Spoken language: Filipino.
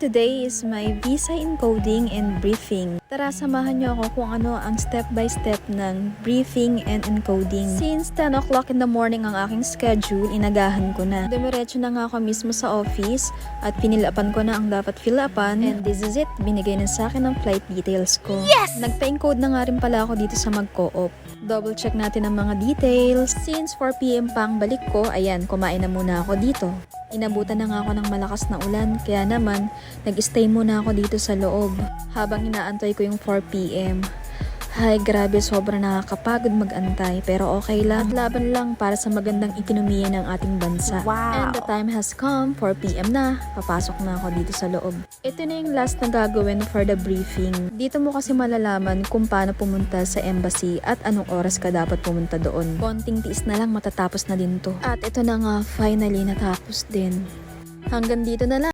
today is my visa encoding and briefing. Tara, samahan niyo ako kung ano ang step-by-step ng briefing and encoding. Since 10 o'clock in the morning ang aking schedule, inagahan ko na. Dumiretso na nga ako mismo sa office at pinilapan ko na ang dapat fill-upan. And this is it, binigay na sa akin ang flight details ko. Yes! Nagpa-encode na nga rin pala ako dito sa mag-co-op. Double check natin ang mga details. Since 4 PM pa ang balik ko, ayan, kumain na muna ako dito. Inabutan na nga ako ng malakas na ulan, kaya naman, nag-stay muna ako dito sa loob habang inaantay ko yung 4 PM. Ay, grabe, sobrang nakakapagod mag-antay, pero okay lang. At laban lang para sa magandang ekonomiya ng ating bansa. Wow! And the time has come, 4 PM na, papasok na ako dito sa loob. Ito na yung last na gagawin for the briefing. Dito mo kasi malalaman kung paano pumunta sa embassy at anong oras ka dapat pumunta doon. Konting tiis na lang, matatapos na din to. At ito na nga, finally natapos din. Hanggang dito na lang.